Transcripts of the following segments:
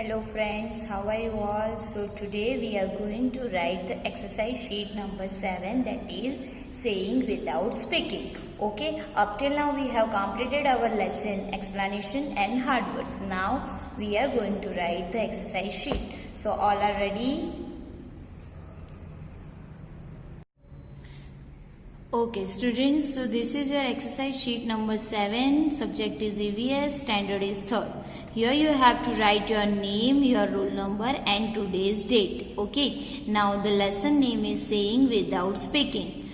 Hello friends, how are you all? So today we are going to write the exercise sheet number 7, that is saying without speaking. Okay, up till now we have completed our lesson explanation and hard words. Now we are going to write the exercise sheet. So all are ready? Okay students, so this is your exercise sheet number 7, subject is EVS, standard is 3rd. Here you have to write your name, your roll number and today's date. Okay, now the lesson name is saying without speaking.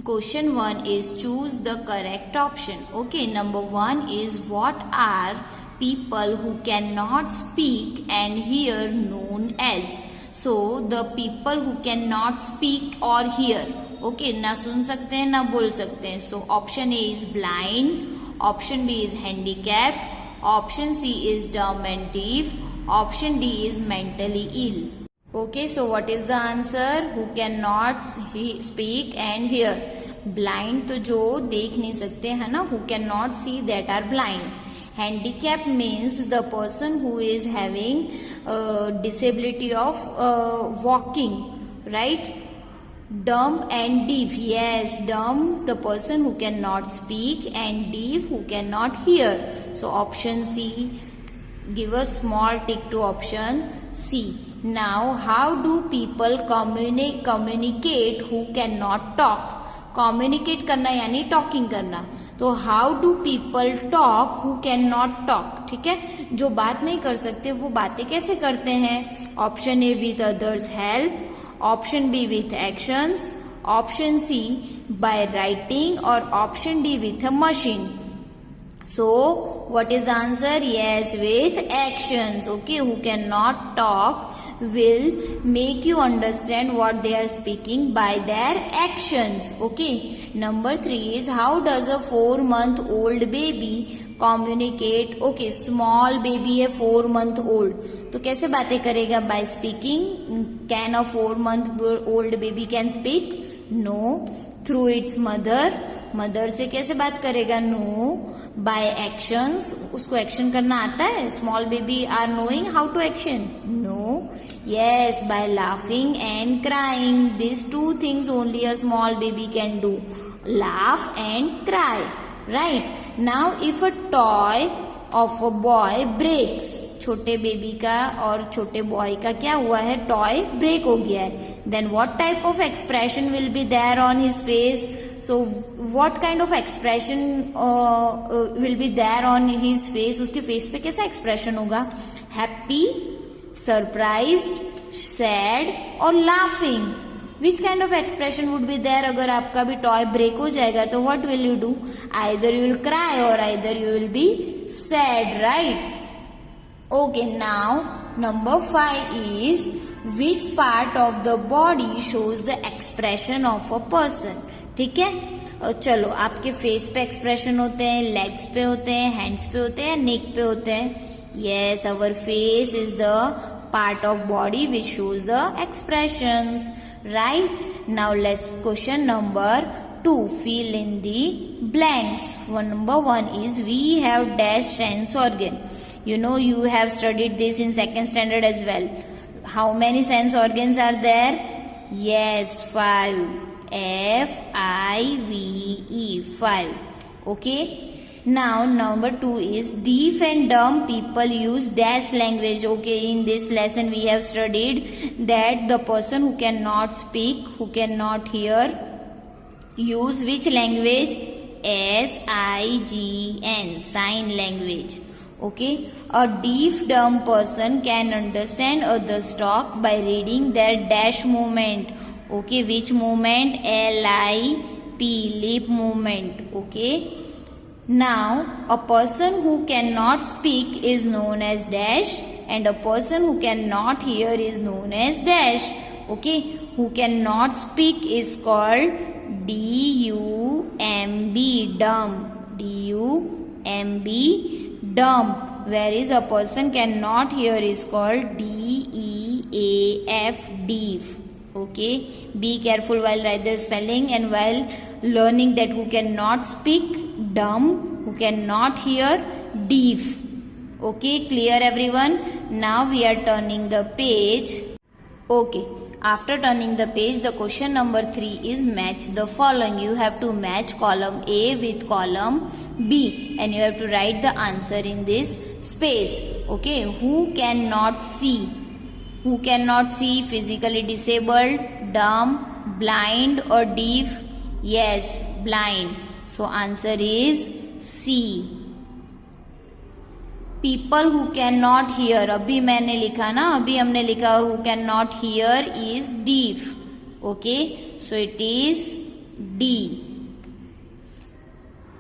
Question 1 is choose the correct option. Okay, number 1 is what are people who cannot speak and hear known as? So the people who cannot speak or hear, okay, ना सुन सकते हैं ना बोल सकते हैं. So option A is blind, option B is handicapped, option C is dumb and deaf, option D is mentally ill. Okay, so what is the answer? Who cannot speak and hear. Blind तो जो देख नहीं सकते है ना, who cannot see, that are blind. Handicapped means the person who is having disability of walking, right? Dumb and deaf, yes, dumb the person who cannot speak and deaf who cannot hear. So option C, give a small tick to option C. Now how do people communicate who cannot talk? Communicate करना यानी talking करना. तो how do people talk who can not talk. ठीक है, जो बात नहीं कर सकते वो बातें कैसे करते हैं? Option A with others help, option B with actions, option C by writing और option D with a machine. So what is the answer? Yes, with actions. Okay, who cannot talk will make you understand what they are speaking by their actions. Okay, number 3 is how does a 4-month-old baby communicate? Okay, small baby है 4 month old, तो कैसे बातें करेगा? By speaking. Can a 4-month-old baby can speak? No. Through its mother. Mother से कैसे बात करेगा? No. By actions, उसको एक्शन करना आता है? Small baby are knowing how to action? No. Yes, by laughing and crying. This 2 things only a small baby can do, laugh and cry. Right. Now if a toy of a boy breaks, छोटे baby का और छोटे boy का क्या हुआ है? Toy break हो गया है. Then what type of expression will be there on his face? So what kind of expression will be there on his face? उसके फेस पे कैसा एक्सप्रेशन होगा? हैप्पी, सरप्राइज्ड, सैड और laughing. Which kind of expression would be there? अगर आपका भी toy break हो जाएगा तो what will you do? Either you will cry और either you will be sad, right? Okay, now number 5 is which part of the body shows the expression of a person? ठीक है, चलो आपके face पे expression होते हैं, legs पे होते हैं, हैंड्स पे होते हैं, नेक पे होते हैं. Yes, our face is the part of body which shows the expressions, right? Now let's question number 2, fill in the blanks. Number 1 is we have dash sense organ. You know, you have studied this in 2nd standard as well. How many sense organs are there? Yes, 5. F-I-V-E, 5. Okay. Now number 2 is deaf and dumb people use dash language. Okay, in this lesson we have studied that the person who cannot speak, who cannot hear, use which language? S-I-G-N, sign language. Okay, a deaf dumb person can understand others talk by reading their dash movement. Okay, which movement? L-I-P, lip movement. Okay, now a person who cannot speak is known as dash and a person who cannot hear is known as dash. Okay, who cannot speak is called D-U-M-B, dumb. D-U-M-B, dumb. Whereas a person cannot hear is called D-E-A-F, deaf. Okay, be careful while write the spelling and while learning that who cannot speak, dumb, who cannot hear, deaf. Okay, clear everyone? Now we are turning the page. Okay, after turning the page, the question number 3 is match the following. You have to match column A with column B and you have to write the answer in this space. Okay, who cannot see? Who cannot see? Physically disabled, dumb, blind or deaf? Yes, blind. So answer is C. People who cannot hear, अभी मैंने लिखा ना, अभी हमने लिखा who cannot hear is deaf. Okay, so it is D.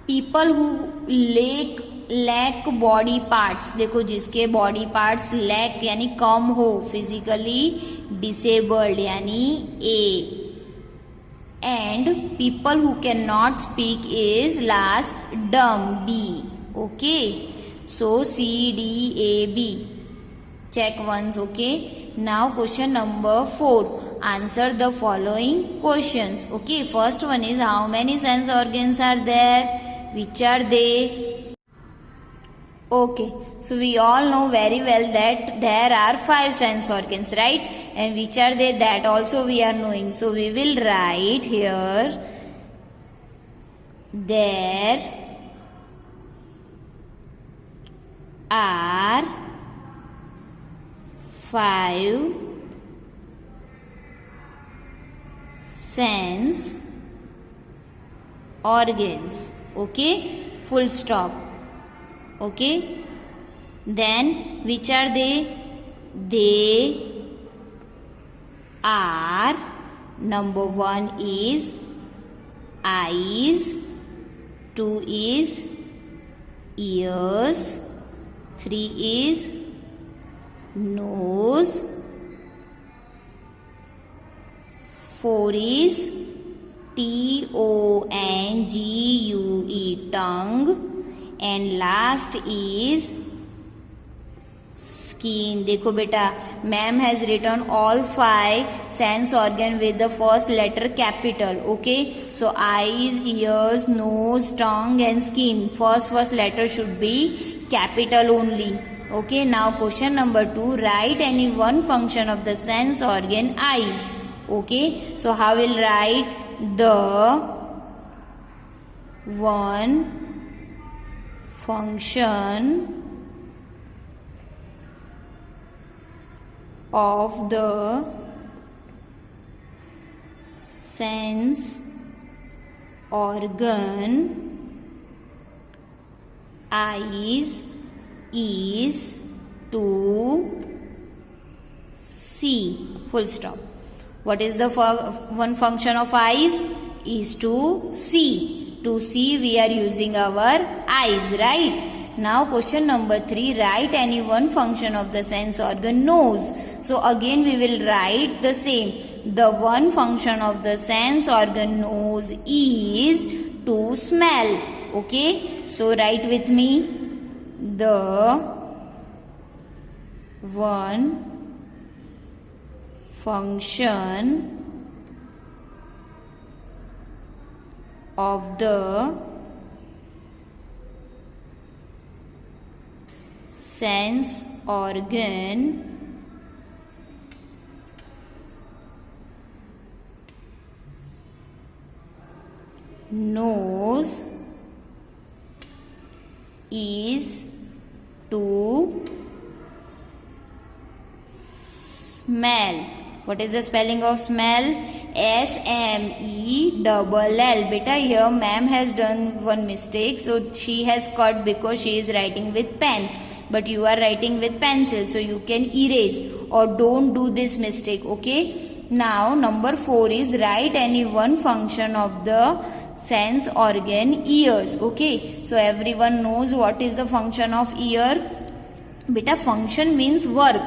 People who lack body parts, देखो जिसके body parts lack यानी कम हो, physically disabled यानी A. And people who cannot speak is last dumb, B. Okay, so C, D, A, B. Check once. Okay, now question number 4. Answer the following questions. Okay, first one is how many sense organs are there? Which are they? Okay, so we all know very well that there are 5 sense organs, right? And which are they? That also we are knowing. So we will write here, there are 5 sense organs. Okay, full stop. Okay, then which are they? They are, number 1 is eyes, 2 is ears, 3 is nose, 4 is T-O-N-G-U-E, tongue, and last is skin. देखो बेटा, ma'am has written all 5 sense organ with the first letter capital. Okay, so eyes, ears, nose, tongue and skin. First letter should be capital only. Okay, now question number 2. Write any one function of the sense organ eyes. Okay, so how will write the one function of the sense organ eyes is to see. Full stop. What is the one function of eyes? Is to see. To see we are using our eyes, right? Now question number 3. Write any one function of the sense organ nose. So again we will write the same. The one function of the sense organ nose is to smell. Okay, so write with me. The one function of the sense organ nose is to smell. What is the spelling of smell? S-M-E-L-L. Beta, here ma'am has done one mistake. So she has cut because she is writing with pen. But you are writing with pencil. So you can erase or don't do this mistake. Okay. Now number 4 is write any one function of the sense organ ears. Okay. So everyone knows what is the function of ear. Beta, function means work.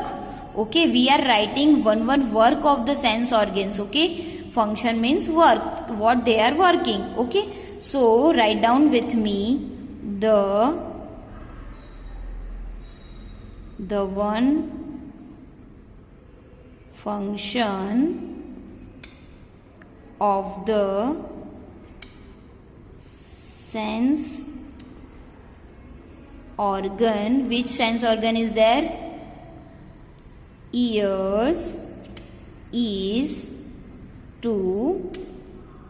Okay, we are writing one work of the sense organs. Okay, function means work, what they are working. Okay, so write down with me the one function of the sense organ. Which sense organ is there? Ears is to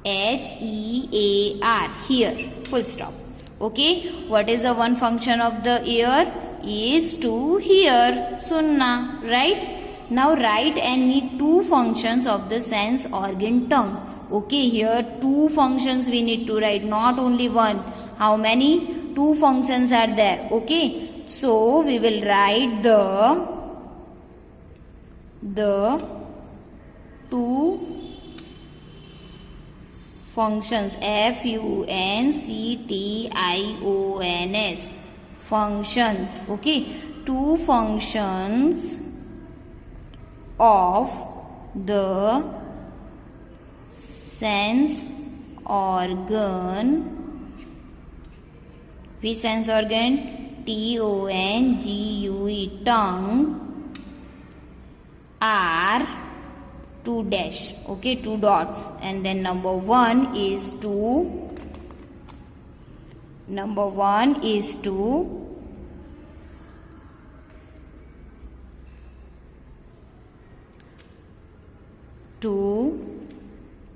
H-E-A-R, hear, full stop. Okay, what is the one function of the ear? Is to hear, sunna, right? Now write any two functions of the sense organ tongue. Okay, here two functions we need to write, not only one. How many? Two functions are there. Okay, so we will write the two functions, F-U-N-C-T-I-O-N-S, functions. Okay, two functions of the sense organ. Which sense organ? T-O-N-G-U-E, tongue, are two dash, okay, two dots, and then number one is to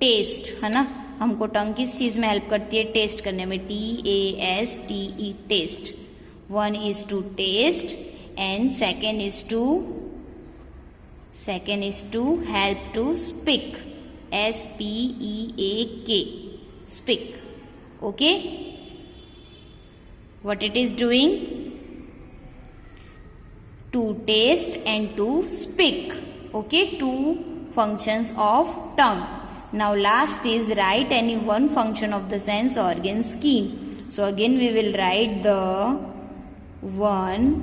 test, है ना. हमको टंग किस चीज में help करती है? Test करने में. TASTE, test. One is to test and second is to help to speak. SPEAK, speak. Okay, what it is doing? To taste and to speak. Okay, two functions of tongue. Now last is write any one function of the sense organ skin. So again we will write the one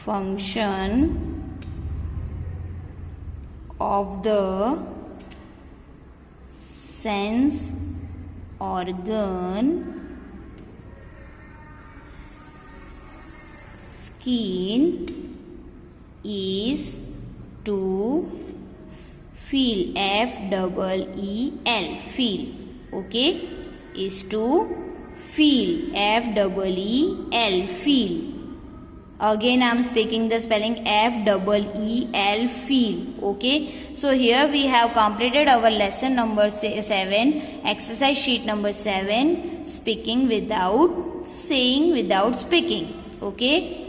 function of the sense organ skin is to feel. FEEL, feel. Okay, is to feel. FEEL, feel. Again I am speaking the spelling FEEL, feel. Okay, so here we have completed our lesson number 7, exercise sheet number 7, speaking without saying, without speaking. Okay,